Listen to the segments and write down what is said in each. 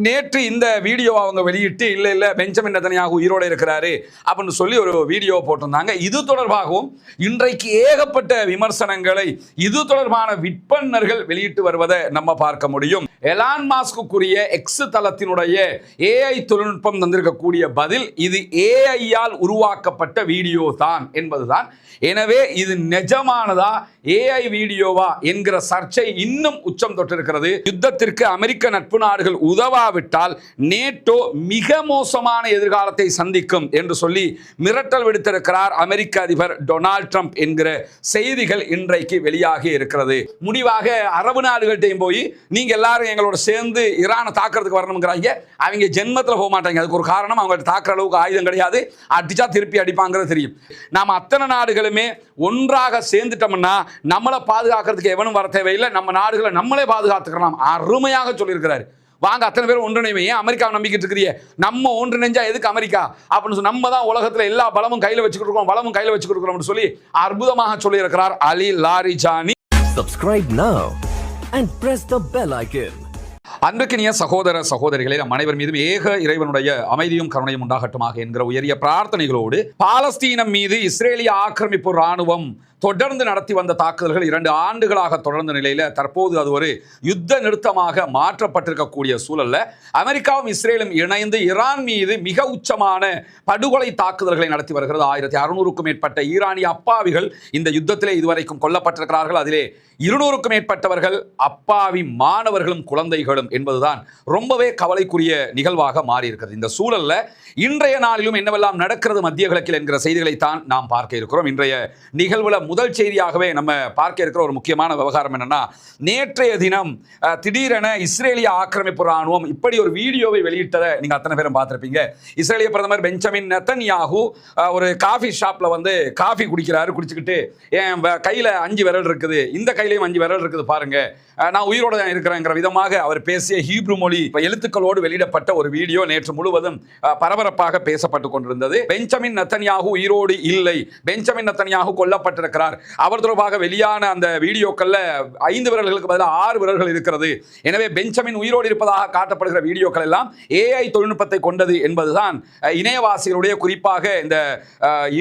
நேற்று இந்த வீடியோ அவங்க வெளியிட்டு இல்ல பெஞ்சமின் நெதன்யாகு உயிரோடு இருக்கிறாரு அப்படின்னு சொல்லி ஒரு வீடியோ போட்டிருந்தாங்க. இது தொடர்பாகவும் இன்றைக்கு ஏகப்பட்ட விமர்சனங்களை இது தொடர்பான விற்பனர்கள் வெளியிட்டு வருவதை நம்ம பார்க்க முடியும். எலான் மாஸ்குக்குரிய எக்ஸ் தளத்தினுடைய ஏஐ தொழில்நுட்பம் தந்திருக்கக்கூடிய பதில் இது ஏஐயால் உருவாக்கப்பட்ட வீடியோ தான் என்பதுதான். எனவே இது நிஜமானதா ஏஐ வீடியோவா என்கிற சர்ச்சை இன்னும் உச்சம் தொட்டிருக்கிறது. யுத்தத்திற்கு அமெரிக்க நட்பு நாடுகள் உதவாவிட்டால் நேட்டோ மிக மோசமான எதிர்காலத்தை சந்திக்கும் என்று சொல்லி மிரட்டல் விடுத்திருக்கிறார் அமெரிக்க அதிபர் டொனால்ட் ட்ரம்ப் என்கிற செய்திகள் இன்றைக்கு வெளியாகி இருக்கிறது. முடிவாக அரபு நாடுகள்கிட்டையும் போய் நீங்க எல்லாரும் எங்களோட சேர்ந்து ஈரானை தாக்குறதுக்கு வரணுங்கிறாங்க. அவங்க ஜென்மத்தில் போக மாட்டாங்க. அதுக்கு ஒரு காரணம், அவங்கள்ட்ட தாக்குற அளவுக்கு ஆயுதம் கிடையாது. அடிச்சா திருப்பி அடிப்பாங்கிறது தெரியும். நாம் அத்தனை நாடுகளுமே ஒன்றாக சேர்ந்துட்டோம்னா நம்மளை பாதுகாக்கிறதுக்கு எவனும் வர தேவையில்லை, நம்ம நாடுகளை நம்மளே பாதுகாத்துக்கலாம். அருமையாக சொல்லியிருக்கிறார். வாங்க அத்தனை பேர் ஒன்றிணைவே. ஏன் அமெரிக்காவை நம்பிக்கிட்டு இருக்கிறீங்க? நம்ம ஒன்றிணைஞ்சா எதுக்கு அமெரிக்கா அப்படின்னு சொல்லி நம்ம தான் உலகத்தில் எல்லா பலமும் கையில் வச்சுக்கிட்டு இருக்கோம், வளமும் கையில் வச்சுக்கிட்டு இருக்கிறோம் சொல்லி அற்புதமாக சொல்லியிருக்கிறார் Ali Larijani. Subscribe now and press the bell icon. அன்பிற்கினிய சகோதர சகோதரிகளே, நம் அனைவர் மீதும் ஏக இறைவனுடைய அமைதியும் கருணையும் உண்டாகட்டுமாக என்கிற உயரிய பிரார்த்தனைகளோடு பாலஸ்தீனம் மீது இஸ்ரேலிய ஆக்கிரமிப்பு ராணுவம் தொடர்ந்து நடத்தி வந்த தாக்குதல்கள் 2 ஆண்டுகளாக தொடர்ந்த நிலையில தற்போது அது ஒரு யுத்த நிறுத்தமாக மாற்றப்பட்டிருக்கக்கூடிய சூழல்ல அமெரிக்காவும் இஸ்ரேலும் இணைந்து ஈரான் மீது மிக உச்சமான படுகொலை தாக்குதல்களை நடத்தி வருகிறது. 1600க்கும் மேற்பட்ட ஈரானிய அப்பாவிகள் இந்த யுத்தத்திலே இதுவரைக்கும் கொல்லப்பட்டிருக்கிறார்கள். அதிலே 200க்கும் மேற்பட்டவர்கள் அப்பாவி மாணவர்களும் குழந்தைகளும் என்பதுதான் ரொம்பவே கவலைக்குரிய நிகழ்வாக மாறி இருக்கிறது. இந்த சூழல்ல இன்றைய நாளிலும் என்னவெல்லாம் நடக்கிறது மத்திய கிழக்கில் என்கிற செய்திகளைத்தான் நாம் பார்க்க இருக்கிறோம். இன்றைய நிகழ்வுல முதல் செய்தியாகவே நம்ம பார்க்க இருக்கிற ஒரு முக்கியமான விவகாரம் என்னன்னா, நேற்றைய தினம் திடீரென இஸ்ரேலிய ஆக்கிரமிப்பு ராணுவம் இப்படி ஒரு வீடியோவை வெளியிட்டதை நீங்க அத்தனை பேரும் பார்த்திருப்பீங்க. இஸ்ரேலிய பிரதமர் பெஞ்சமின் நெதன்யாகு ஒரு காஃபி ஷாப்ல வந்து காஃபி குடிக்கிறாரு. குடிச்சுக்கிட்டு என் கையில 5 விரல் இருக்குது, இந்த கையிலையும் 5 விரல் இருக்குது பாருங்க, நான் உயிரோட தான் இருக்கிறேங்கிற விதமாக அவர் பேசிய ஹீப்ரு மொழி எழுத்துக்களோடு வெளியிடப்பட்ட ஒரு வீடியோ நேற்று முழுவதும் பரபரப்பாக பேசப்பட்டு கொண்டிருந்தது. பெஞ்சமின் நெதன்யாகு உயிரோடு இல்லை, பெஞ்சமின் நெதன்யாகு கொல்லப்பட்டிருக்கிறார். அவர் தொடர்பாக வெளியான அந்த வீடியோக்கள்ல 5 விரல்களுக்கு பதிலாக 6 விரல்கள் இருக்கிறது. எனவே பெஞ்சமின் உயிரோடு இருப்பதாக காட்டப்படுகிற வீடியோக்கள் எல்லாம் ஏஐ தொழில்நுட்பத்தை கொண்டது என்பதுதான் இணையவாசிகளுடைய, குறிப்பாக இந்த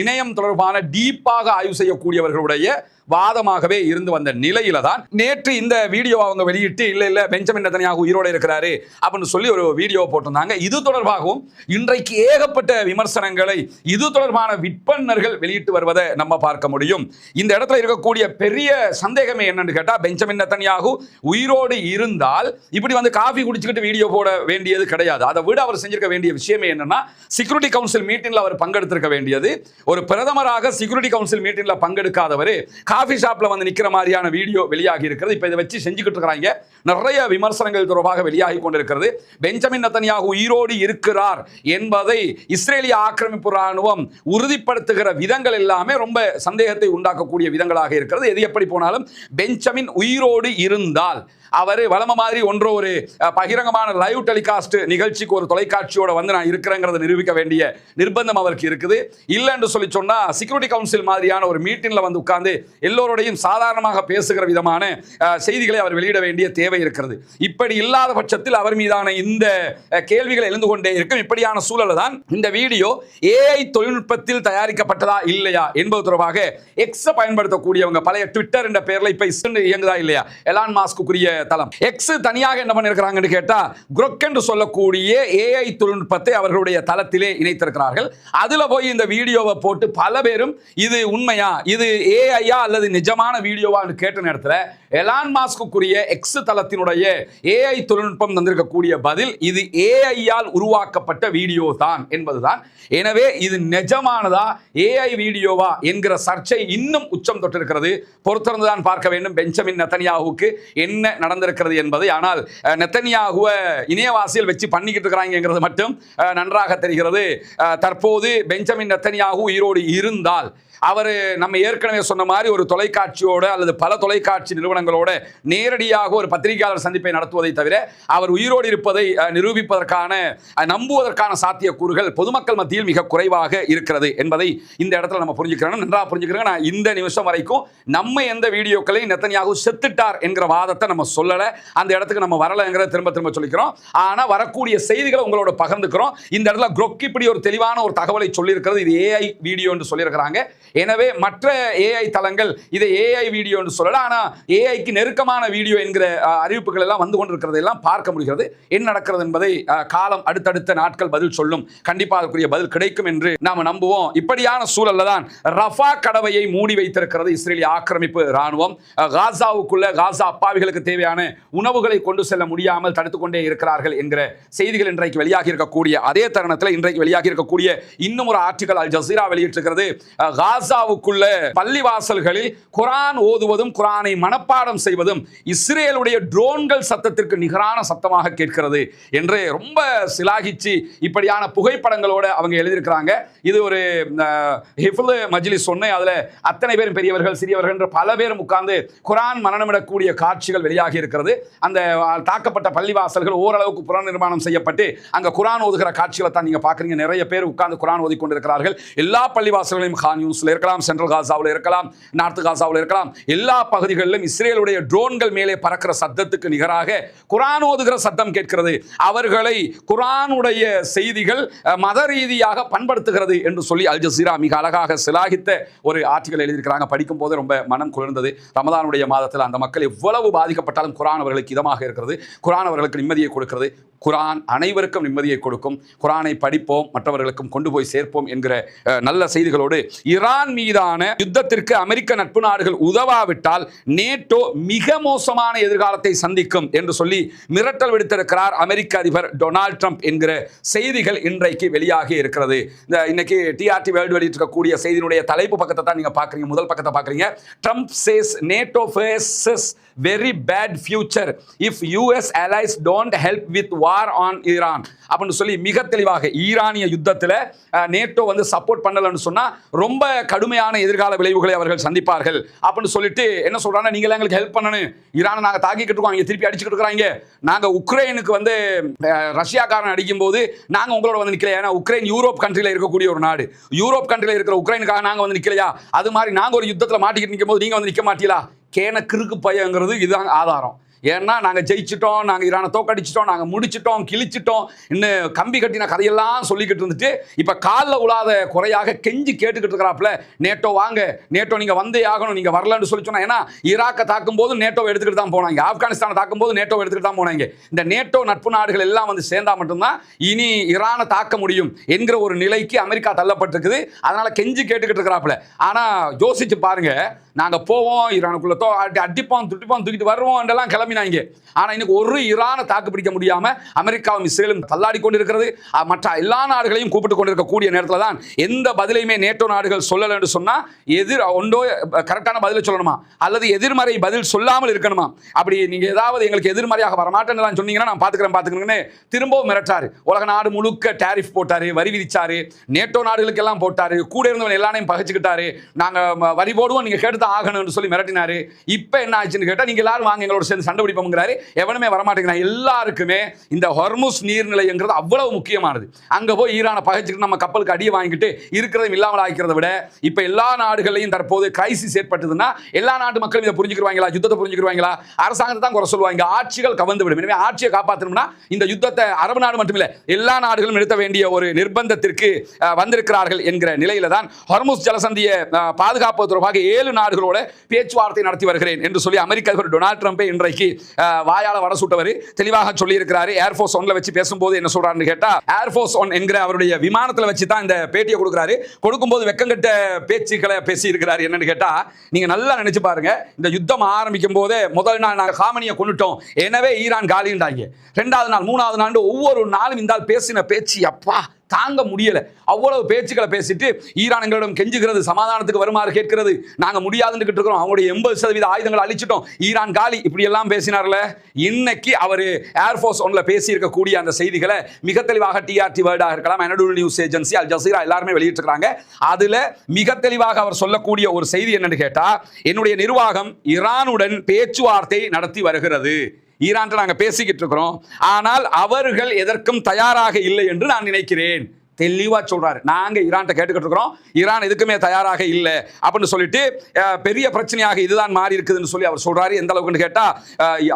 இணையம் தொடர்பான டீப்பாக ஆய்வு செய்யக்கூடியவர்களுடைய வாதமாகவே இருந்து வந்த நிலையில தான் நேற்று இந்த வீடியோ அவங்க வெளியிட்டு இல்ல பெஞ்சமின் நெதன்யாகு உயிரோடு இருக்கிறாரு அப்படின்னு சொல்லி ஒரு வீடியோ போட்டிருந்தாங்க. இது தொடர்பாகவும் இன்றைக்கு ஏகப்பட்ட விமர்சனங்களை இது தொடர்பான விற்பனர்கள் வெளியிட்டு வருவதை நம்ம பார்க்க முடியும். இந்த இடத்துல இருக்கக்கூடிய பெரிய சந்தேகமே என்னன்னு கேட்டா, பெஞ்சமின் நெதன்யாகு உயிரோடு இருந்தால் இப்படி வந்து காஃபி குடிச்சுக்கிட்டு வீடியோ போட வேண்டியது கிடையாது. அதை விட அவர் செஞ்சிருக்க வேண்டிய விஷயமே என்னன்னா, செக்யூரிட்டி கவுன்சில் மீட்டிங்ல அவர் பங்கெடுத்திருக்க வேண்டியது. ஒரு பிரதமராக செக்யூரிட்டி கவுன்சில் மீட்டிங்ல பங்கெடுக்காதவர் காஃபி ஷாப்ல வந்து நிக்கிற மாதிரியான வீடியோ வெளியாகி இருக்கிறது. இப்ப இதை வச்சு செஞ்சுக்கிட்டு இருக்காங்க. நிறைய விமர்சனங்கள் தொடர்பாக வெளியாகி கொண்டிருக்கிறது. பெஞ்சமின் நெதன்யாகு உயிரோடு இருக்கிறார் என்பதை இஸ்ரேலிய ஆக்கிரமிப்பு ராணுவம் உறுதிப்படுத்துகிற விதங்கள் எல்லாமே ரொம்ப சந்தேகத்தை உண்டாக்கக்கூடிய விதங்களாக இருக்கிறது. எது எப்படி போனாலும் பெஞ்சமின் உயிரோடு இருந்தால் அவர் வளம மாதிரி ஒன்றோ ஒரு பகிரங்கமான லைவ் டெலிகாஸ்ட் நிகழ்ச்சிக்கு ஒரு தொலைக்காட்சியோட வந்து நான் இருக்கிறேங்கிறத நிரூபிக்க வேண்டிய நிர்பந்தம் அவருக்கு இருக்குது. இல்லைன்னு சொல்லி சொன்னா செக்யூரிட்டி கவுன்சில் மாதிரியான ஒரு மீட்டிங்ல வந்து உட்கார்ந்து எல்லோருடையும் சாதாரணமாக பேசுகிற விதமான செய்திகளை அவர் வெளியிட வேண்டிய தேவை இருக்கிறது. இப்படி இல்லாத பட்சத்தில் அவர் மீதான இந்த கேள்விகள் எழுந்து கொண்டே இருக்கும். இப்படியான சூழல் தான் இந்த வீடியோ ஏஐ தொழில்நுட்பத்தில் தயாரிக்கப்பட்டதா இல்லையா என்பது தொடர்பாக எக்ஸ் பயன்படுத்தக்கூடியவங்க பழைய ட்விட்டர் என்ற பெயர்ல இப்ப இயங்குதா இல்லையா எலான் மாஸ்குக்குரிய தளம் எக்ஸ் தனியாக என்ன பண்ணிருக்கிறாங்கன்னு கேட்டா, குரோக் என்று சொல்லக்கூடிய ஏஐ தொழில்நுட்பத்தை அவர்களுடைய தளத்திலே இணைத்திருக்கிறார்கள். அதுல போய் இந்த வீடியோவை போட்டு பல பேரும் இது உண்மையா, இது ஏஐயா அல்லது நிஜமான வீடியோவான்னு கேட்ட நேரத்தில் எலான் மாஸ்குக்குரிய எக்ஸ் தளத்தினுடைய ஏஐ தொழில்நுட்பம் தந்திருக்கக்கூடிய பதில் இது ஏஐயால் உருவாக்கப்பட்ட வீடியோ தான் என்பதுதான். எனவே இது நிஜமானதா ஏஐ வீடியோவா என்கிற சர்ச்சை இன்னும் உச்சம் தொட்டிருக்கிறது. பொறுத்திருந்துதான் பார்க்க வேண்டும் பெஞ்சமின் நெதன்யாகுவுக்கு என்ன நடந்திருக்கிறது என்பதை. ஆனால் நெதன்யாகுவை இணையவாசியில் வச்சு பண்ணிக்கிட்டு இருக்கிறாங்கிறது மட்டும் நன்றாக தெரிகிறது. தற்போது பெஞ்சமின் நெதன்யாகு உயிரோடு இருந்தால் அவர் நம்ம ஏற்கனவே சொன்ன மாதிரி ஒரு தொலைக்காட்சியோட அல்லது பல தொலைக்காட்சி நிறுவனங்கள் புகைப்படங்களோட நேரடியாக ஒரு பத்திரிகையாளர் சந்திப்பை நடத்துவதை தவிர அவர் உயிரோடு இருப்பதை நிரூபிப்பதற்கான நம்புவதற்கான சாத்தியக்கூறுகள் பொதுமக்கள் மத்தியில் மிக குறைவாக இருக்கிறது என்பதை இந்த இடத்துல நம்ம புரிஞ்சுக்கிறோம். நன்றாக புரிஞ்சுக்கிறோம். நான் இந்த நிமிஷம் வரைக்கும் நம்ம எந்த வீடியோக்களை நெத்தன்யாகு செத்துட்டார் என்கிற வாதத்தை நம்ம சொல்லலை, அந்த இடத்துக்கு நம்ம வரலைங்கிற திரும்ப திரும்ப சொல்லிக்கிறோம். ஆனால் வரக்கூடிய செய்திகளை உங்களோட பகிர்ந்துக்கிறோம். இந்த இடத்துல குரோக் இப்படி ஒரு தெளிவான ஒரு தகவலை சொல்லியிருக்கிறது. இது ஏஐ வீடியோ என்று சொல்லியிருக்கிறாங்க. எனவே மற்ற ஏஐ தளங்கள் இதை ஏஐ வீடியோ என்று சொல்லல, ஆனால் ஏஐக்கு நெருக்கமான வீடியோ என்கிற அறிவிப்புகள் எல்லாம் வந்து கொண்டிருக்கிறது எல்லாம் பார்க்க முடிகிறது. என்ன நடக்கிறது என்பதை காலம் அடுத்தடுத்த நாட்கள் பதில் சொல்லும். கண்டிப்பாக அதற்குரிய பதில் கிடைக்கும் என்று நாம் நம்புவோம். இப்படியான சூழல்ல தான் ரஃபா கடவையை மூடி வைத்திருக்கிறது இஸ்ரேலிய ஆக்கிரமிப்பு ராணுவம். காசாவுக்குள்ள காசா அப்பாவிகளுக்கு தேவையான உணவுகளை கொண்டு செல்ல முடியாமல் தடுத்துக் கொண்டே இருக்கிறார்கள் என்கிற செய்திகள் இன்றைக்கு வெளியாகி இருக்கக்கூடிய அதே தருணத்தில் இன்றைக்கு வெளியாகி இருக்கக்கூடிய இன்னும் ஒரு ஆர்டிகல் அல் ஜசீரா வெளியிட்டிருக்கிறது. காசாவுக்குள்ள பள்ளிவாசல்களில் குரான் ஓதுவதும் குரானை மனப்பாடம் செய்வதும் இஸ்ரேலுடைய ட்ரோன்கள் சத்தத்திற்கு நிகரான சத்தமாக கேட்கிறது என்று ரொம்ப சிலாகிச்சு இப்படியான புகைப்படங்களோட அவங்க எழுதியிருக்கிறாங்க. இது ஒரு ஹிஃபுல் மஜ்லிஸ் ஒன்று, அதில் அத்தனை பேரும் பெரியவர்கள் சிறியவர்கள் என்று பல பேரும் உட்கார்ந்து குரான் மனநமிடக்கூடிய காட்சிகள் வெளியாகி இருக்கிறது. அந்த தாக்கப்பட்ட பள்ளிவாசல்கள் ஓரளவுக்கு புற நிர்மாணம் செய்யப்பட்டு அங்கே குரான் ஓதுகிற காட்சிகளை தான் நீங்கள் பார்க்குறீங்க. நிறைய பேர் உட்கார்ந்து குரான் ஓதி கொண்டிருக்கிறார்கள். எல்லா பள்ளிவாசல்களையும் கான் யூனிஸ்ல இருக்கலாம், சென்ட்ரல் காசாவில் இருக்கலாம், நார்த் காசாவில் இருக்கலாம், எல்லா பகுதிகளிலும் இஸ்ரேலுடைய ட்ரோன்கள் மேலே பறக்கிற சத்தத்துக்கு நிகராக குரான் ஓதுகிற சத்தம் கேட்கிறது. அவர்களை குரானுடைய செய்திகள் மத ரீதியாக பண்படுத்துகிறது என்று சொல்லி அல் ஜசீரா மிக அழகாக சிலாகித்த ஒரு ஆர்டிகல் எழுதியிருக்கிறாங்க. படிக்கும் போது ரொம்ப மனம் குளிர்ந்தது. ரமதானுடைய மாதத்தில் அந்த மக்கள் எவ்வளவு பாதிக்கப்பட்டாலும் குரான் அவர்களுக்கு இதமாக இருக்கிறது. குரான் அவர்களுக்கு நிம்மதியை கொடுக்கிறது. குரான் அனைவருக்கும் நிம்மதியை கொடுக்கும். குரானை படிப்போம், மற்றவர்களுக்கும் கொண்டு போய் சேர்ப்போம் என்கிற நல்ல செய்திகளோடு ஈரான் மீதான யுத்தத்திற்கு அமெரிக்க நட்பு நாடுகள் உதவாவிட்டால் நேட்டோ மிக மோசமான எதிர்காலத்தை சந்திக்கும் என்று சொல்லி மிரட்டல் விடுத்திருக்கிறார் அமெரிக்க அதிபர் டொனால்ட் ட்ரம்ப் என்கிற செய்திகள் இன்றைக்கு வெளியாகி இருக்கிறது. இன்னைக்கு டிஆர்டி வேர்ல்டு வெளியிட்டிருக்கக்கூடிய செய்தியினுடைய தலைப்பு பக்கத்தை தான் நீங்க பாக்குறீங்க. முதல் பக்கத்தை பாக்குறீங்க. Trump says NATO faces very bad future if US allies don't help with war on Iran அப்படின்னு சொல்லி மிக தெளிவாக ஈரானிய யுத்தத்தில் நேட்டோ வந்து சப்போர்ட் பண்ணலன்னு சொன்னா ரொம்ப கடுமையான எதிர்கால விளைவுகளை அவர்கள் சந்திப்பார்கள் அப்படின்னு சொல்லிட்டு என்ன சொல்றாங்க, நீங்க எங்களுக்கு ஹெல்ப் பண்ணணும், ஈரானை நாங்க தாக்கிக்கிட்டு இருக்கோம், இங்க திருப்பி அடிச்சுக்கிட்டு இருக்கிறாங்க, நாங்க உக்ரைனுக்கு வந்து ரஷ்யாக்காரன் அடிக்கும் போது நாங்க உங்களோட வந்து நிக்கலையா, ஏன்னா உக்ரைன் யூரோப் கண்ட்ரில இருக்கக்கூடிய ஒரு நாடு, யூரோப் கண்ட்ரில இருக்கிற உக்ரைனுக்காக நாங்க வந்து நிக்கலையா, அது மாதிரி நாங்க ஒரு யுத்தத்தில் மாட்டிக்கிட்டு நிற்கும் போது நீங்க வந்து நிக்க மாட்டீங்களா, கேன கிறுக்கு பையங்கிறது இதுதான் ஆதாரம். ஏன்னா நாங்கள் ஜெயிச்சிட்டோம், நாங்கள் ஈரானை தோக்கடிச்சிட்டோம், நாங்கள் முடிச்சிட்டோம், கிழிச்சிட்டோம், இன்னும் கம்பி கட்டின கதையெல்லாம் சொல்லிக்கிட்டு இருந்துட்டு இப்போ காலில் உழாத குறையாக கெஞ்சி கேட்டுக்கிட்டு இருக்கிறாப்புல, நேட்டோ வாங்க, நேட்டோ நீங்கள் வந்தே ஆகணும், நீங்கள் வரலன்னு சொல்லி சொன்னா. ஏன்னா ஈராக்கை தாக்கும் போது நேட்டோவை எடுத்துக்கிட்டு தான் போனாங்க, ஆப்கானிஸ்தானை தாக்கும் போது நேட்டோவை எடுத்துக்கிட்டு தான் போனாங்க. இந்த நேட்டோ நட்பு நாடுகள் எல்லாம் வந்து சேர்ந்தா மட்டும்தான் இனி ஈரானை தாக்க முடியும் என்கிற ஒரு நிலைக்கு அமெரிக்கா தள்ளப்பட்டிருக்குது. அதனால கெஞ்சி கேட்டுக்கிட்டு இருக்கிறாப்புல. ஆனால் யோசிச்சு பாருங்க, நாங்கள் போவோம், ஈரானுக்குள்ள அடிப்போம் துட்டிப்போம் தூக்கிட்டு வருவோம் என்றெல்லாம் கிளம்பினாங்க. ஆனா இன்னைக்கு ஒரு ஈரானை தாக்கு பிடிக்க முடியாம அமெரிக்காவும் இஸ்ரேலும் தள்ளாடி கொண்டிருக்கிறது. மற்ற எல்லா நாடுகளையும் கூப்பிட்டு கொண்டிருக்கக்கூடிய நேரத்தில் தான் எந்த பதிலையுமே நேட்டோ நாடுகள் சொல்லல என்று சொன்னா ஒன்றோ கரெக்டான பதிலை சொல்லணுமா அல்லது எதிர்மறை பதில் சொல்லாமல் இருக்கணுமா. அப்படி நீங்க ஏதாவது எங்களுக்கு எதிர்மறையாக வரமாட்டேன்னு சொன்னீங்கன்னா நான் பாத்துக்கிறேன்னு திரும்பவும் மிரட்டாரு. உலக நாடு முழுக்க டாரிஃப் போட்டாரு, வரி விதிச்சாரு, நேட்டோ நாடுகளுக்கு எல்லாம் போட்டாரு, கூட இருந்தவன் எல்லாரையும் பகைச்சுக்கிட்டாரு, நாங்க வரி போடுவோம் நீங்க கேட்டு ஆகணும்னு சொல்லி மிரட்டினாரு. இப்ப என்ன ஆச்சுன்னு கேட்டா, நீங்க எல்லாரும் வாங்க எங்களோட சேர்ந்து சண்டை பிடிப்போம்ங்கிறாரு. எவனுமே வரமாட்டேங்கிறான். எல்லாருக்குமே இந்த ஹொர்முஸ் நீர்நிலைங்கிறது அவ்வளவு முக்கியமானது. அங்க போய் ஈரானை பகைச்சுக்கிட்டு நம்ம கப்பலுக்கு அடியை வாங்கிட்டு இருக்கிறதும் இல்லாமல் ஆக்கிறத விட இப்ப எல்லா நாடுகளையும் தற்போது கிரைசிஸ் ஏற்பட்டதுன்னா எல்லா நாட்டு மக்களும் இதை புரிஞ்சுக்கிடுவாங்களா, யுத்தத்தை புரிஞ்சுக்கிடுவாங்களா, அரசாங்கத்தை தான் குறை சொல்லுவாங்க, ஆட்சிகள் கவர்ந்து விடும். எனவே ஆட்சியை காப்பாற்றணும்னா இந்த யுத்தத்தை அரபு நாடு மட்டுமில்லை எல்லா நாடுகளும் நிறுத்த வேண்டிய ஒரு நிர்பந்தத்திற்கு வந்திருக்கிறார்கள் என்கிற நிலையில தான் ஹொர்முஸ் ஜலசந்தியை பாதுகாப்பு தொடர்பாக 7 நாடுகளோட பேச்சுவார்த்தை நடத்தி வருகிறேன் என்று சொல்லி அமெரிக்க அதிபர் டொனால்ட் ட்ரம்பே இன்றைக்கு வாயால வட சுட்டவர் தெளிவாக சொல்லி இருக்கிறாரு. ஏர்ஃபோர்ஸ் ஒன்ல வச்சு பேசும்போது என்ன சொல்றாருன்னு கேட்டா, ஏர்ஃபோர்ஸ் ஒன் என்கிற அவருடைய விமானத்தில் வச்சு தான் இந்த பேட்டியை கொடுக்குறாரு. கொடுக்கும்போது வெக்கங்கட்ட பேச்சுக்களை பேசி இருக்கிறாரு. என்னன்னு கேட்டா, நீங்க நல்லா நினைச்சு பாருங்க, இந்த யுத்தம் ஆரம்பிக்கும் போதே முதல் நாள் நாங்கள் ஹாமனியை கொண்டுட்டோம், எனவே ஈரான் காலிண்டாங்க. 2வது நாள் 3வது நாள் ஒவ்வொரு நாளும் இந்த பேசின பேச்சு அப்பா தாங்க முடியல. அவ்வளவு பேச்சுக்களை பேசிட்டு ஈரான் எங்களிடம் கெஞ்சுகிறது, சமாதானத்துக்கு வருமாறு கேட்கிறது, நாங்க முடியாதுன்னு இருக்கிறோம், அவங்களுடைய 80% ஆயுதங்களை அழிச்சிட்டோம், ஈரான் காலி, இப்படி எல்லாம் பேசினார்ல. இன்னைக்கு அவர் ஏர்ஃபோர்ஸ் ஒன்ல பேசி இருக்கக்கூடிய அந்த செய்திகளை மிக தெளிவாக டிஆர்டி வேர்ல்டாக இருக்கலாம், Anadolu news agency, Al Jazeera எல்லாருமே வெளியிட்டிருக்காங்க. அதுல மிக தெளிவாக அவர் சொல்லக்கூடிய ஒரு செய்தி என்னன்னு கேட்டா, என்னுடைய நிர்வாகம் ஈரானுடன் பேச்சுவார்த்தை நடத்தி வருகிறது, ஈரான் நாங்க பேசிக்கிட்டு இருக்கிறோம், ஆனால் அவர்கள் எதற்கும் தயாராக இல்லை என்று நான் நினைக்கிறேன். தெளிவா சொல்றாரு. நாங்க ஈரான் கேட்டுக்கிட்டு இருக்கிறோம், ஈரான் எதுக்குமே தயாராக இல்லை அப்படின்னு சொல்லிட்டு பெரிய பிரச்சனையாக இதுதான் மாறி இருக்குதுன்னு சொல்லி அவர் சொல்றாரு. எந்த அளவுக்கு கேட்டா,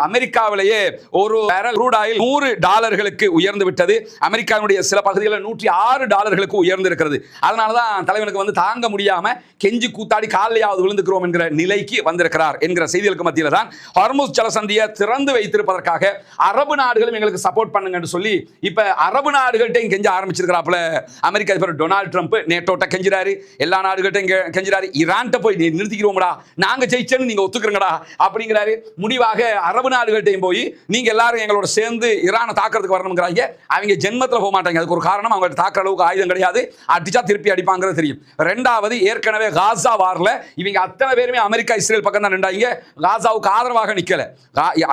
அமெரிக்காவிலேயே ஒரு க்ரூட் ஆயில் $100 உயர்ந்து விட்டது. அமெரிக்காவுடைய சில பகுதிகளில் $106 உயர்ந்து இருக்கிறது. அதனாலதான் தலைவனுக்கு வந்து தாங்க முடியாம கெஞ்சி கூத்தாடி காலையாவது விழுந்துக்கிறோம் என்கிற நிலைக்கு வந்திருக்கிறார் என்கிற செய்திகளுக்கு மத்தியில தான் ஹார்முஸ் ஜலசந்தியை திறந்து வைத்திருப்பதற்காக அரபு நாடுகளும் எங்களுக்கு சப்போர்ட் பண்ணுங்கன்னு சொல்லி இப்ப அரபு நாடுகள்கிட்டையும் கெஞ்ச ஆரம்பிச்சிருக்கிறாப்புல அமெரிக்க அதிபர் டொனால்ட் ட்ரம்ப். நேட்டோட்ட கெஞ்சிராரு, எல்லா நாடுகள்கிட்டையும் கெஞ்சிராரு, ஈரான்ட்ட போய் நிறுத்திக்கிறோம்டா, நாங்க ஜெயிச்சேன்னு நீங்க ஒத்துக்கிறங்கடா அப்படிங்கிறாரு. முடிவாக அரபு நாடுகள்கிட்டையும் போய் நீங்க எல்லாரும் எங்களோட சேர்ந்து ஈரானை தாக்குறதுக்கு வரணுங்கிறாங்க. அவங்க ஜென்மத்தில் போக மாட்டாங்க. அதுக்கு ஒரு காரணம், அவங்க தாக்குற அளவுக்கு ஆயுதம் கிடையாது, அடிச்சா திருப்பி அடிப்பாங்கிறது தெரியும். ரெண்டாவது, ஏற்கனவே காசா வார்ல இவங்க அத்தனை பேருமே அமெரிக்கா இஸ்ரேல் பக்கம் தான் நின்றாங்க, காசாவுக்கு ஆதரவாக நிக்கல.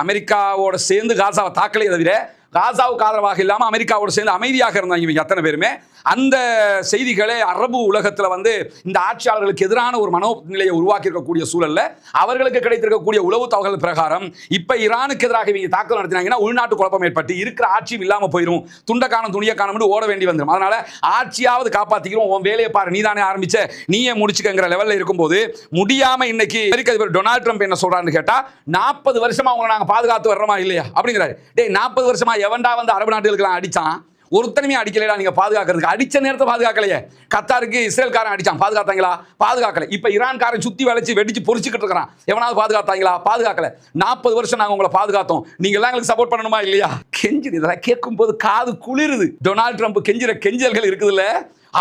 அமெரிக்காவோட சேர்ந்து காசாவை தாக்கலையே தவிர காசாவுக்கு ஆதரவாக இல்லாம அமெரிக்காவோட சேர்ந்து அமைதியாக இருந்தாங்க இவங்க அத்தனை பேருமே. அந்த செய்திகளை அரபு உலகத்தில் வந்து இந்த ஆட்சியாளர்களுக்கு எதிரான ஒரு மனோநிலையை உருவாக்கி இருக்கக்கூடிய சூழல்ல அவர்களுக்கு கிடைத்திருக்கக்கூடிய உளவு தகவல் பிரகாரம் இப்ப ஈரானுக்கு எதிராக இவங்க தாக்குதல் நடத்தினாங்கன்னா உள்நாட்டு குழப்பம் ஏற்பட்டு இருக்கிற ஆட்சியும் இல்லாம போயிடும், துண்டக்கானம் துணிய காணும் ஓட வேண்டி வந்துடும். அதனால ஆட்சியாவது காப்பாத்திக்கிறோம், உன் வேலையை பாரு, நீதானே ஆரம்பிச்ச, நீயே முடிச்சுக்கிற லெவல்ல இருக்கும்போது முடியாம இன்னைக்கு அமெரிக்க அதிபர் டொனால்ட் ட்ரம்ப் என்ன சொல்றாருன்னு கேட்டா, 40 வருஷமா அவங்களை நாங்க பாதுகாத்து வர்றோமா இல்லையா அப்படிங்கிறாரு. டேய், 40 வருஷமா எவன்டா வந்து அரபு நாடுகளுக்கு அடிச்சான்? ஒருத்தனமே அடிக்கலையா நீங்க பாதுகாக்கிறதுக்கு? அடிச்ச நேரத்தை பாதுகாக்கலையே. கத்தாருக்கு இஸ்ரேல்காரன் அடிச்சான், பாதுகாத்தாங்களா? பாதுகாக்கல. இப்ப ஈரான்காரன் சுத்தி வளைச்சு வெடிச்சு பொறிச்சுக்கிட்டு இருக்கிறான், எவனாவது பாதுகாத்தாங்களா? பாதுகாக்கல. 40 வருஷம் நாங்க உங்களை பாதுகாத்தோம், நீங்க எல்லாம் எங்களுக்கு சப்போர்ட் பண்ணணுமா இல்லையா? கெஞ்சி இதெல்லாம் கேட்கும் போது காது குளிருது. டொனால்ட் ட்ரம்ப் கெஞ்சிற கெஞ்சல்கள் இருக்குதுல்ல,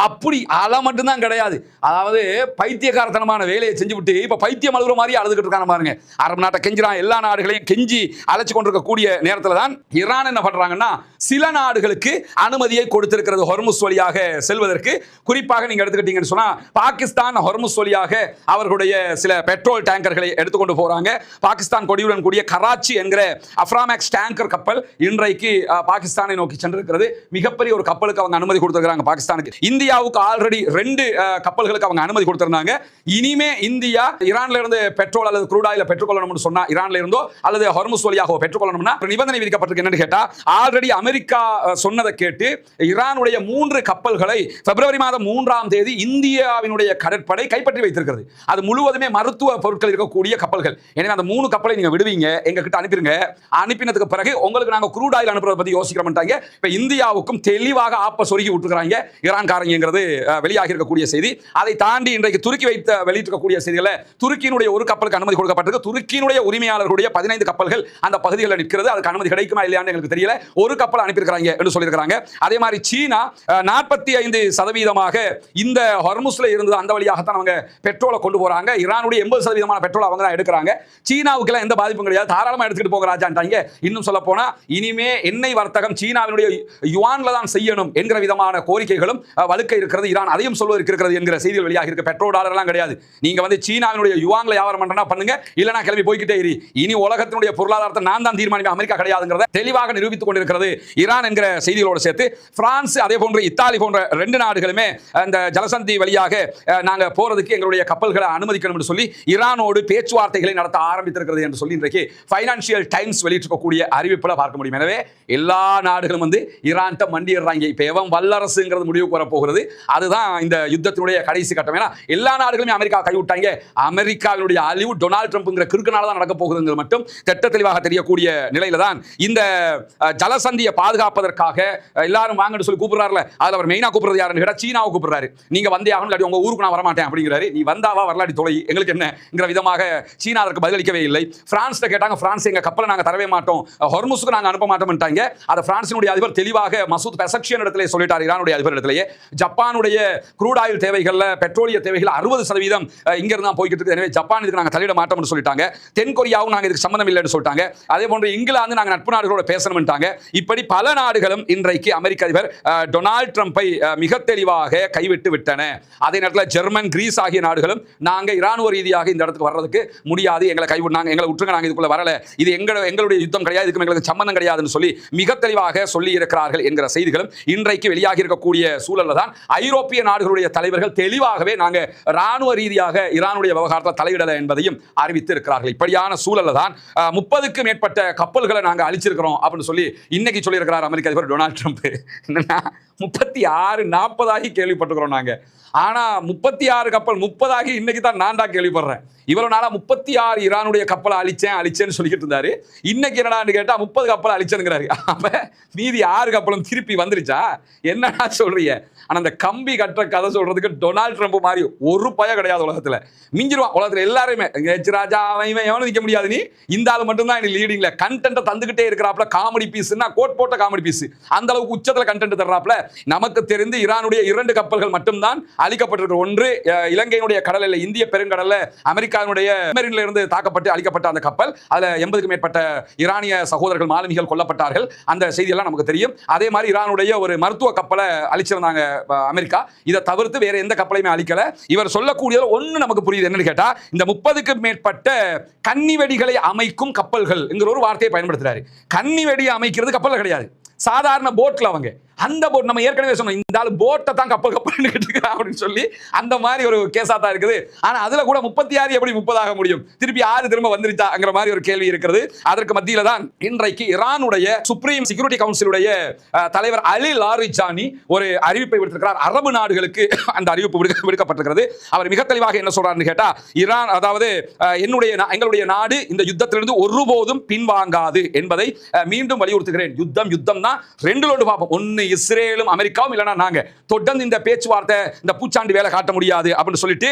அப்படி அல மட்டும்தான் கிடையாது. அதாவது பைத்தியக்காரத்தனமான வேலையை செஞ்சு விட்டு இப்ப பைத்தியம் அழுகுற மாதிரி அழுதுகிட்டு இருக்காங்க பாருங்க. அரபு நாட்டை கெஞ்சிறான், எல்லா நாடுகளையும் கெஞ்சி அழைச்சு கொண்டிருக்கக்கூடிய நேரத்தில் தான் ஈரான் என்ன பண்றாங்கன்னா, சில நாடுகளுக்கு அனுமதியை கொடுத்திருக்கிறது ஹொர்முஸ் வழியாக செல்வதற்கு. குறிப்பாக நீங்க எடுத்துக்கிட்டீங்கன்னு சொன்னா, பாகிஸ்தான் ஹொர்முஸ் வழியாக அவர்களுடைய சில பெட்ரோல் டேங்கர்களை எடுத்துக்கொண்டு போறாங்க. பாகிஸ்தான் கொடியுடன் கூடிய கராச்சி என்கிற அஃப்ராமேக்ஸ் டேங்கர் கப்பல் இன்றைக்கு பாகிஸ்தானை நோக்கி சென்றிருக்கிறது. மிகப்பெரிய ஒரு கப்பலுக்கு அவங்க அனுமதி கொடுத்திருக்காங்க பாகிஸ்தானுக்கு. இந்தியாவுக்கு ஆல்ரெடி 2 கப்பல்களுக்கு அவங்க அனுமதி கொடுத்திருந்தாங்க. இனிமே இந்தியா ஈரான்ல இருந்து பெட்ரோல் அல்லது க்ரூட் ஆயில பெற்றுக்கொள்ளணும்னு சொன்னா, ஈரான்ல இருந்தோ அல்லது ஹொர்முஸ் வழியாக பெற்றுக்கொள்ளணும்னா நிபந்தனை விதிக்கப்பட்டிருக்கு. என்னன்னு கேட்டா, ஆல்ரெடி அமெரிக்கா சொன்னதை கேட்டு ஈரானுடைய 3 கப்பல்களை பிப்ரவரி மாதம் 3ஆம் தேதி இந்தியாவினுடைய கடற்படை கைப்பற்றி வைத்திருக்கிறது. அது முழுவதுமே மருத்துவ பொருட்கள் இருக்கக்கூடிய கப்பல்கள். எனவே அந்த 3 கப்பலை நீங்க விடுவீங்க, எங்க கிட்ட அனுப்பிடுங்க, அனுப்பினதுக்கு பிறகு உங்களுக்கு நாங்க க்ரூட் ஆயில் அனுப்புறத பத்தி யோசிக்கிறோம்ட்டாங்க. இப்ப இந்தியாவுக்கும் தெளிவாக ஆப்ப சொருகி விட்டுருக்காங்க ஈரான்காரங்க. வெளியாகி இருக்கக்கூடிய செய்தி. அதை தாண்டி இன்றைக்கு துருக்கி வெளியிட்டிருக்கக்கூடிய செய்திகளை, துருக்கியினுடைய ஒரு கப்பலுக்கு அனுமதி கொடுக்கப்பட்டிருக்கு. துருக்கியினுடைய உரிமையாளர்களுடைய 15 கப்பல்கள் அந்த பகுதிகளில் நிற்கிறது. அதுக்கு அனுமதி கிடைக்குமா இல்லையான்னு எங்களுக்கு தெரியல. ஒரு கப்பல் அனுப்பியிருக்கிறாங்க என்று சொல்லியிருக்கிறாங்க. அதே மாதிரி சீனா 45% இந்த ஹொர்முஸ்ல இருந்து அந்த வழியாகத்தான் அவங்க பெட்ரோலை கொண்டு போறாங்க. ஈரானுடைய 80% பெட்ரோல் அவங்க தான் எடுக்கிறாங்க. சீனாவுக்கு எல்லாம் எந்த பாதிப்பும் கிடையாது, தாராளமா எடுத்துட்டு போக ராஜான்ட்டாங்க. இன்னும் சொல்ல போனா, இனிமே எண்ணெய் வர்த்தகம் சீனாவினுடைய யுவான்ல தான் செய்யணும் என்கிற விதமான கோரிக்கைகளும் வலுக்க இருக்கிறது. ஈரான் அதையும் சொல்வதற்கு இருக்கிறது என்கிற செய்திகள் வெளியாக இருக்கு. பெட்ரோல் டாலர் எல்லாம் கிடையாது, நீங்க வந்து சீனாவினுடைய யுவான்ல வியாபாரம் பண்றனா பண்ணுங்க, இல்லனா கிளம்பி போய்கிட்டே இரு. இனி உலகத்தினுடைய பொருளாதாரத்தை நான் தான் தீர்மானிப்பேன், அமெரிக்கா கிடையாதுங்கிறத தெளிவாக நிரூபித்துக் கொண்டிருக்கிறது ஈரான் என்கிற செய்திகளோடு சேர்த்து பிரான்ஸ் அதே போன்று இத்தாலி போன்ற 2 நாடுகளுமே அந்த ஜலசந்தி வழியாக நாங்க போறதுக்கு எங்களுடைய கப்பல்களை அனுமதிக்கணும் என்று சொல்லி ஈரானோடு பேச்சுவார்த்தைகளை நடத்த ஆரம்பித்திருக்கிறது என்று சொல்லி இன்றைக்கு ஃபைனான்சியல் டைம்ஸ் வெளியிட்டிருக்கக்கூடிய அறிவிப்புல பார்க்க முடியும். எனவே எல்லா நாடுகளும் வந்து ஈரான்ட்ட மண்டிடுறாங்க. இப்ப எவன் வல்லரசுங்கிறது முடிவுக்கு வரப்போகிறது. அதுதான் இந்த யுத்தத்தினுடைய கடைசி கட்டம். ஏன்னா எல்லா நாடுகளுமே அமெரிக்கா கைவிட்டாங்க. அமெரிக்காவினுடைய அழிவு டொனால்ட் ட்ரம்ப்ங்கிற கிறுக்கனால தான் நடக்க போகுதுங்கிறது மட்டும் திட்ட தெளிவாக தெரியக்கூடிய நிலையில தான் இந்த ஜலசந்தியை பாதுகாப்பதற்காக எல்லாரும் வாங்கன்னு சொல்லி கூப்பிடுறாருல, அதுல அவர் மெயினா கூப்பிடுறது யாருன்னு கேட்டா சீனாவை கூப்பிடுறாரு. நீங்க வந்தே ஆகணும், இல்லாட்டி உங்க ஊருக்கு நான் வரமாட்டேன் அப்படிங்கிறாரு. நீ வந்தாவா வரலாடி தொலை, எங்களுக்கு என்னங்கிற விதமாக சீனா அதற்கு பதிலளிக்கவே இல்லை. பிரான்ஸ்ல கேட்டாங்க, பிரான்ஸ் எங்க கப்பலை நாங்க தரவே மாட்டோம், ஹொர்முஸ்க்கு நாங்க அனுப்ப மாட்டோம்ட்டாங்க. அதை பிரான்சினுடைய அதிபர் தெளிவாக மசூத் பெசக்ஷியன் இடத்திலே சொல்லிட்டார், ஈரானுடைய அதிபர் இடத்திலேயே. ஜப்பானுடைய க்ரூட் ஆயில் தேவைகள்ல பெட்ரோலிய தேவைகள் 60% இங்க இருந்து தான் போய்கிட்டு இருக்கு. எனவே ஜப்பான் இதுக்கு நாங்க தலையிட மாட்டோம்னு சொல்லிட்டாங்க. தென் கொரியாவும் நாங்க இதுக்கு சம்பந்தம் இல்லைன்னு சொல்லிட்டாங்க. அதே போன்று இங்கிலாந்து நாங்க நட்பு நாடுகளோட பேசணும்ட்டாங்க. இப்படி பல நாடுகளும் இன்றைக்கு அமெரிக்க அதிபர் டொனால்ட் ட்ரம்பை மிக தெளிவாக கைவிட்டு விட்டன. அதே நேரத்தில் ஜெர்மன், கிரீஸ் ஆகிய நாடுகளும் நாங்க இராணுவ ரீதியாக இந்த இடத்துக்கு வர்றதுக்கு முடியாது, எங்களை கைவிடுனாங்க, எங்களை விட்டுருங்க, நாங்க இதுக்குள்ள வரல, இது எங்களுடைய யுத்தம் கிடையாது, இதுக்கு எங்களுக்கு சம்பந்தம் கிடையாதுன்னு சொல்லி மிக தெளிவாக சொல்லி இருக்கிறார்கள் என்கிற செய்திகளும் இன்றைக்கு வெளியாகி இருக்கக்கூடிய சூழல்ல தான் ஐரோப்பிய நாடுகளுடைய தலைவர்கள் தெளிவாகவே நாங்க ராணுவ ரீதியாக ஈரானுடைய விவகாரத்தில் தலையிடல என்பதையும் அறிவித்து இருக்கிறார்கள். இப்படியான சூழல்ல தான் 30க்கும் மேற்பட்ட கப்பல்களை நாங்க அழிச்சிருக்கிறோம் அப்படின்னு சொல்லி இன்னைக்கு சொல்லி இருக்கிறார் அமெரிக்க அதிபர் டொனால்ட் ட்ரம்ப். என்னன்னா 36 40 ஆகி கேள்விப்பட்டுக்கிறோம் நாங்க. ஆனா 36 கப்பல் 30 ஆகி இன்னைக்கு தான் நான் தான் கேள்விப்படுறேன். இவ்வளவு நாளா 36 ஈரானுடைய கப்பலை அழிச்சேன்னு சொல்லிட்டு இருந்தாரு. இன்னைக்கு என்னடான்னு கேட்டா 30 கப்பலை அழிச்சேங்கிறாரு. அப்ப மீதி 6 கப்பலும் திருப்பி வந்துருச்சா? என்னடா சொல்றீங்க? ஆனா அந்த கம்பி கட்டுற கதை சொல்றதுக்கு டொனால்ட் ட்ரம்ப் மாதிரி ஒரு பய கிடையாது உலகத்துல. மிஞ்சிருவான் உலகத்துல எல்லாருமே. ராஜா அவன் எவனும் நிக்க முடியாது. நீ இந்த ஆள் மட்டும் தான் லீடிங்ல கண்டென்ட் தந்துகிட்டே இருக்கிறாப்ல. காமெடி பீஸ்னா கோட் போட்ட காமெடி பீஸ், அந்த அளவுக்கு உச்சத்துல கண்டென்ட் தர்றாப்ல. நமக்கு தெரிந்து ஈரானுடைய 2 கப்பல்கள் மட்டும்தான் அழிக்கப்பட்டிருக்கிற. ஒன்று இலங்கையினுடைய கடலில், இந்திய பெருங்கடல்ல அமெரிக்காவுடைய மெரின்ல இருந்து தாக்கப்பட்டு அழிக்கப்பட்ட அந்த கப்பல். அதுல 80க்கும் மேற்பட்ட ஈரானிய சகோதரர்கள், மாலுமிகள் கொல்லப்பட்டார்கள். அந்த செய்தியெல்லாம் நமக்கு தெரியும். அதே மாதிரி ஈரானுடைய ஒரு மருத்துவ கப்பலை அழிச்சிருந்தாங்க அமெரிக்கா. இதை தவிர்த்து வேற எந்த கப்பலையுமே அழிக்கல. இவர் சொல்லக்கூடியது ஒண்ணு நமக்கு புரியுது. என்னன்னு கேட்டா, இந்த 30க்கும் மேற்பட்ட கன்னி வெடிகளை அமைக்கும் கப்பல்கள் என்கிற ஒரு வார்த்தையை பயன்படுத்துறாரு. கன்னி வெடி அமைக்கிறது கப்பல் கிடையாது, சாதாரண போட்ல அவங்க. அந்த போட் நம்ம ஏற்கனவே சொன்னோம், இந்த ஆளு போட்டை தான் கப்பல் அப்படின்னு சொல்லி அந்த மாதிரி ஒரு கேஸா தான் இருக்குது. ஆனா அதுல கூட 36 எப்படி 30 ஆக முடியும்? திருப்பி 6 திரும்ப வந்துருச்சாங்கிற மாதிரி ஒரு கேள்வி இருக்கிறது. அதற்கு மத்தியில தான் இன்றைக்கு ஈரானுடைய சுப்ரீம் செக்யூரிட்டி கவுன்சிலுடைய தலைவர் அலி லாரிஜானி ஒரு அறிவிப்பை விடுத்திருக்கிறார். அரபு நாடுகளுக்கு அந்த அறிவிப்பு விடுக்கப்பட்டிருக்கிறது. அவர் மிக தெளிவாக என்ன சொல்றாருன்னு கேட்டா, ஈரான் அதாவது எங்களுடைய நாடு இந்த யுத்தத்திலிருந்து ஒருபோதும் பின்வாங்காது என்பதை மீண்டும் வலியுறுத்துகிறேன். யுத்தம் தான் 2 லோடு பார்ப்போம். ஒன்னு இஸ்ரேலும் அமெரிக்காவும், இல்லனா நாங்க தொடர்ந்து இந்த பேச்சுவார்த்தை, இந்த பூச்சாண்டி வேலை காட்ட முடியாது அப்படின்னு சொல்லிட்டு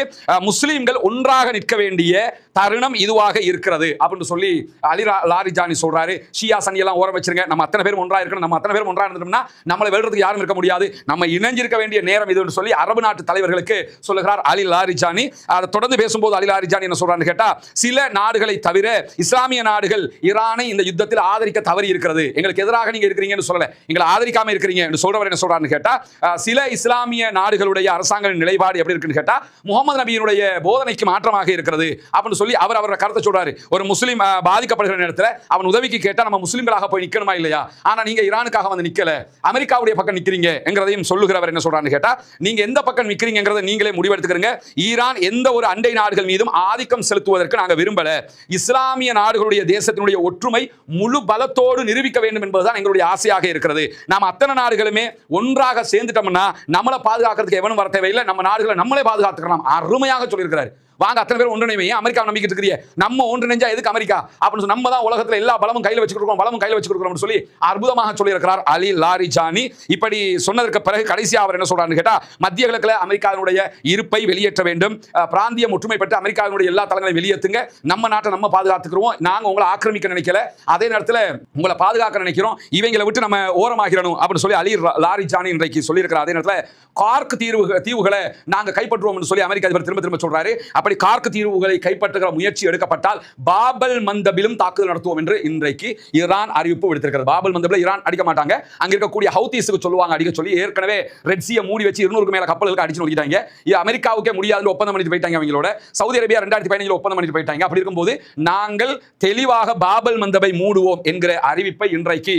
முஸ்லிம்கள் ஒன்றாக நிற்க வேண்டிய தருணம் இதுவாக இருக்கிறது அப்படின்னு சொல்லி அலி லாரிஜானி சொல்றாரு. ஷியா சன்னி எல்லாம் ஓரம் வச்சிருங்க, நம்ம அத்தனை பேரும் ஒன்றா இருக்கணும், நம்ம அத்தனை பேரும் ஒன்றா இருந்தோம்னா நம்மளை வெல்றதுக்கு யாரும் இருக்க முடியாது, நம்ம இணைஞ்சிருக்க வேண்டிய நேரம் இதுன்னு சொல்லி அரபு நாட்டு தலைவர்களுக்கு சொல்லுகிறார் அலி லாரிஜானி. அதை தொடர்ந்து பேசும்போது அலி லாரிஜானி என்ன சொல்றான்னு கேட்டா, சில நாடுகளை தவிர இஸ்லாமிய நாடுகள் ஈரானை இந்த யுத்தத்தில் ஆதரிக்க தவறி இருக்கிறது. எங்களுக்கு எதிராக நீங்க இருக்கிறீங்கன்னு சொல்லல, எங்களை ஆதரிக்காம இருக்கிறீங்க சொல்றவர் என்ன சொல்றாருன்னு கேட்டா, சில இஸ்லாமிய நாடுகளுடைய அரசாங்க நிலைப்பாடு எப்படி இருக்குன்னு கேட்டா, முகமது நபியினுடைய போதனைக்கு மாற்றமாக இருக்கிறது அப்படின்னு சொல்லி அவரோட கருத்தை சொல்றாரு. ஒரு முஸ்லிம் பாதிக்கப்படுகிற நேரத்தில் அவன் உதவிக்கு கேட்டா நம்ம முஸ்லிம்களாக போய் நிக்கணுமா இல்லையா? ஆனா நீங்க ஈரானுக்காக வந்து நிக்கல, அமெரிக்காவுடைய பக்கம் நிக்கிறீங்க என்கிறதையும் சொல்லுகிறவர் என்ன சொல்றாருன்னு கேட்டா, நீங்க எந்த பக்கம் நிக்கிறீங்கிறத நீங்களே முடிவெடுத்துக்கிறீங்க. ஈரான் எந்த ஒரு அண்டை நாடுகள் மீதும் ஆதிக்கம் செலுத்துவதற்கு நாங்க விரும்பல. இஸ்லாமிய நாடுகளுடைய தேசத்தினுடைய ஒற்றுமை முழு பலத்தோடு நிரூபிக்க வேண்டும் என்பதுதான் எங்களுடைய ஆசையாக இருக்கிறது. நாம் அத்தனை நாடுகளுமே ஒன்றாக சேர்ந்துட்டோம்னா நம்மளை பாதுகாக்கிறதுக்கு எவனும் வர தேவையில்லை, நம்ம நாடுகளை நம்மளே பாதுகாத்துக்கலாம். அருமையாக சொல்லியிருக்கிறார். வாங்க அத்தனை பேர் ஒன்றிணைவையும் அமெரிக்கா நம்பிக்கிட்டு இருக்கிறீங்க, நம்ம ஒன்றிணைஞ்சா எதுக்கு அமெரிக்கா அப்படின்னு நம்ம தான் உலகத்தில் எல்லா பலமும் கையில் வச்சுக்கிறோம் சொல்லி அற்புதமாக சொல்லியிருக்கிறார் அலி லாரிஜானி. இப்படி சொன்னதற்கு பிறகு கடைசியா அவர் என்ன சொல்றாருன்னு கேட்டா, மத்திய கிழக்குல அமெரிக்காவினுடைய இருப்பை வெளியேற்ற வேண்டும், பிராந்தியம் ஒற்றுமை பெற்று அமெரிக்காவினுடைய எல்லா தளங்களையும் வெளியேற்றுங்க, நம்ம நாட்டை நம்ம பாதுகாத்துக்கிறோம், நாங்க உங்களை ஆக்கிரமிக்க நினைக்கல, அதே நேரத்தில் உங்களை பாதுகாக்க நினைக்கிறோம், இவங்களை விட்டு நம்ம ஓரமாகிறணும் அப்படின்னு சொல்லி அலி லாரிஜானி இன்றைக்கு சொல்லியிருக்கிறார். அதே நேரத்தில் கார்க் தீவுகளை நாங்க கைப்பற்றுவோம் சொல்லி அமெரிக்க அதிபர் திரும்ப சொல்றாரு. அப்படி கார்க் தீவுகளை கைப்பற்றுகிற முயற்சி எடுக்கப்பட்டால் பாபல் மந்தபிலும் தாக்குதல் நடத்துவோம் என்று இன்றைக்கு ஈரான் அறிவிப்பு விடுத்திருக்கிறது. பாபல் மந்தபில் ஈரான் அடிக்க மாட்டாங்க, அங்க இருக்கக்கூடிய ஹவுதீஸுக்கு சொல்லுவாங்க அடிக்க சொல்லி. ஏற்கனவே ரெட் சீயை மூடி வச்சு 200க்கு மேல கப்பல்களுக்கு அடிச்சு நோக்கிட்டாங்க. இது அமெரிக்காவுக்கே முடியாதுன்னு ஒப்பந்தம் பண்ணிட்டு போயிட்டாங்க அவங்களோட. சவுதி அரேபியா 2015 ஒப்பந்தம் பண்ணிட்டு போயிட்டாங்க. அப்படி இருக்கும்போது நாங்கள் தெளிவாக பாபல் மந்தபை மூடுவோம் என்கிற அறிவிப்பை இன்றைக்கு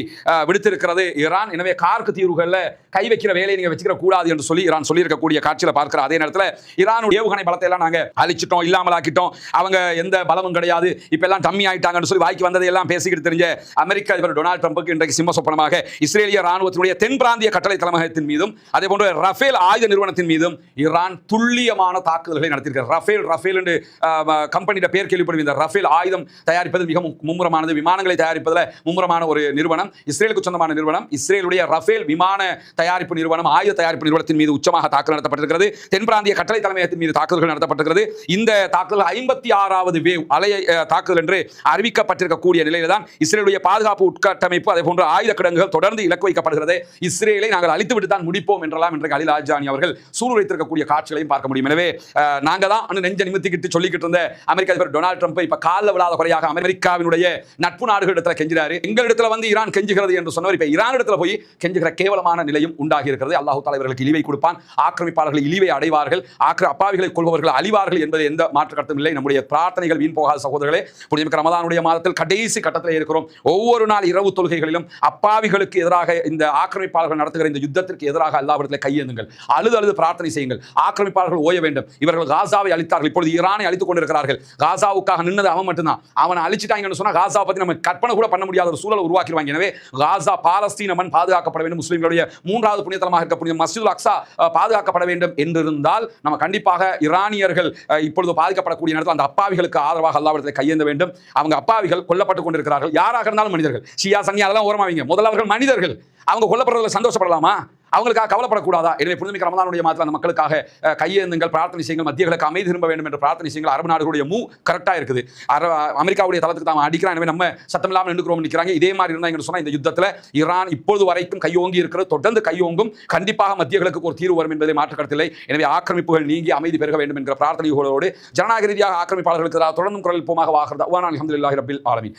விடுத்திருக்கிறது ஈரான். எனவே கார்க் தீவுகளில் கை வைக்கிற வேலையை நீங்க வச்சுக்கிற கூடாது என்று சொல்லி ஈரான் சொல்லி இருக்கக்கூடிய காட்சியில பார்க்கிற அதே நேரத்தில் ஈரானுடைய ஏவுகணை பலத்தை எல்லாம் நாங்க அழிச்சிட்டோம், இல்லாமலாக்கிட்டோம், அவங்க எந்த பலமும் கிடையாது, இப்ப எல்லாம் டம்மி ஆயிட்டாங்கன்னு சொல்லி வாய்க்கு வந்ததை எல்லாம் பேசிக்கிட்டு தெரிஞ்ச அமெரிக்க அதிபர் டொனால்ட் ட்ரம்புக்கு இன்றைக்கு சிம்ம சொப்பனமாக இஸ்ரேலிய ராணுவத்தினுடைய தென் பிராந்திய கட்டளை தலைமையகத்தின் மீதும் அதே போன்ற ரஃபேல் ஆயுத நிறுவனத்தின் மீதும் ஈரான் துல்லியமான தாக்குதல்களை நடத்தியிருக்கிறார். ரஃபேல் என்று கம்பெனியோட பேர் கேள்விப்படும். இந்த ரஃபேல் ஆயுதம் தயாரிப்பது மிக மும்முரமானது, விமானங்களை தயாரிப்பதில் மும்முரமான ஒரு நிறுவனம், இஸ்ரேலுக்கு சொந்தமான நிறுவனம். இஸ்ரேலுடைய ரஃபேல் விமான தயாரிப்பு நிறுவனம், ஆயுத தயாரிப்பு நிறுவனத்தின் மீது உச்சமாக தாக்குதல் நடத்தப்பட்டிருக்கிறது. தென் பிராந்திய கட்டளை தலைமையகத்தின் மீது தாக்குதல்கள் நடத்தப்பட்டிருக்கிறது. இந்த தாக்குதல் 56வது வேவ் அலையை தாக்குதல் என்று அறிவிக்கப்பட்டிருக்கக்கூடிய நிலையில தான் இஸ்ரேலுடைய பாதுகாப்பு உட்கட்டமைப்பு அதே போன்ற ஆயுத கிடங்குகள் தொடர்ந்து இலக்கு வைக்கப்படுகிறது. இஸ்ரேலை நாங்கள் அழித்துவிட்டு தான் முடிப்போம் என்றெல்லாம் இன்றைக்கு அலி லாஜானி அவர்கள் சூழ்நிலைத்திருக்கக்கூடிய காட்சிகளையும் பார்க்க முடியும். எனவே நாங்க தான் நெஞ்ச நிமித்திக்கிட்டு சொல்லிக்கிட்டு இருந்த அமெரிக்க அதிபர் டொனால்ட் ட்ரம்ப் இப்ப காலில் விழாத குறையாக அமெரிக்காவினுடைய நட்பு நாடுகளிடத்தில் கெஞ்சிறாரு. எங்களிடத்துல வந்து ஈரான் கெஞ்சுகிறது என்று சொன்னவர் இப்ப ஈரான் இடத்துல போய் கெஞ்சுகிற கேவலமான நிலையும் உண்டாகி இருக்கிறது. அல்லாஹ் தஆலா இவர்களுக்கு இழிவை கொடுப்பான், ஆக்கிரமிப்பாளர்கள் இழிவை அடைவார்கள், அப்பாவிகளை கொள்பவர்கள் அழிவார்கள் என்பது எந்த மாற்று கருத்தும் இல்லை. நம்முடைய பிரார்த்தனைகள் வீண் போகாத சகோதரர்களே. புனித ரமதானுடைய மாதத்தில் கடைசி கட்டத்தில் இருக்கிறோம். ஒவ்வொரு நாள் இரவு தொழுகைகளிலும் அப்பாவிகளுக்கு எதிராக இந்த ஆக்கிரமிப்பாளர்கள் நடத்துகிற இந்த யுத்தத்திற்கு எதிராக அல்லாஹ்விடத்தில் கையேந்துங்கள், அழுது பாரார்த்தனை செய்யுங்கள். ஆக்கிரமிப்பாளர்கள் ஓய வேண்டும். இவர்கள் காசாவை அழித்தார்கள், இப்பொழுது ஈரானை அழித்துக் கொண்டிருக்கிறார்கள். காசாவுக்காக நின்னது அவன் மட்டும்தான். அவனை அழிச்சிட்டாங்கன்னு சொன்னா காசாவை பத்தி நம்ம கற்பனை கூட பண்ண முடியாத ஒரு சூழலை உருவாக்கிடுவாங்க. எனவே காசா பாலஸ்தீன மண் பாதுகாக்கப்பட வேண்டும், முஸ்லிம்களுடைய 3வது புனிதத்தலமாக இருக்கக்கூடிய மஸ்ஜிதுல் அக்ஸா பாதுகாக்கப்பட வேண்டும் என்றிருந்தால் நம்ம கண்டிப்பாக ஈரானியர்கள் இப்பொழுது பாதிக்கப்படக்கூடிய நேரத்தில் அந்த அப்பாவிகளுக்கு ஆதரவாக அல்லாஹ்விடத்தில் கையேந்த வேண்டும். அவங்க அப்பாவிகள் கொல்லப்பட்டுக் கொண்டிருக்கிறார்கள். யாராக இருந்தாலும் மனிதர்கள், ஷியா சன்னி அதெல்லாம் ஓரமாவீங்க. முதல்ல அவர்கள் மனிதர்கள். அவங்க கொல்லப்படுறதுல சந்தோஷப்படலாமா? அவங்களுக்காக கவலைப்படக்கூடாதா? எனவே புனிதமிக்க ரமதானுடைய மாதத்தில் அந்த மக்களுக்காக கையேந்துங்கள், பிரார்த்தனை செய்யுங்கள், மத்தியர்களுக்கு அமைதி திரும்ப வேண்டும் என்று பிரார்த்தனை செய்யுங்கள். அரபு நாடுகளுடைய கரெக்டாக இருக்குது. அமெரிக்காவுடைய தளத்துக்கு தான் அடிக்கிறான். எனவே நம்ம சத்தமில்லாமல் நின்றுக்கிறோம் நிற்கிறாங்க. இதே மாதிரி இருந்தாங்க சொன்னால் இந்த யுத்தத்தில் ஈரான் இப்பொழுது வரைக்கும் கையோங்கி இருக்கிறது, தொடர்ந்து கையோங்கும். கண்டிப்பாக மத்தியர்களுக்கு ஒரு தீர்வு வரும் என்பதை மாற்று கருத்தில்லை. எனவே ஆக்கிரமிப்புகள் நீங்கி அமைதி பெருக வேண்டும் என்கிற பிரார்த்தனைகளோடு ஜனநாயக ரீதியாக ஆக்கிரமிப்பாளர்களுக்கு தொடர்ந்து குரல் போமாக வாகிறது. அல்ஹம்துலில்லாஹி ரப்பில் ஆலமீன்.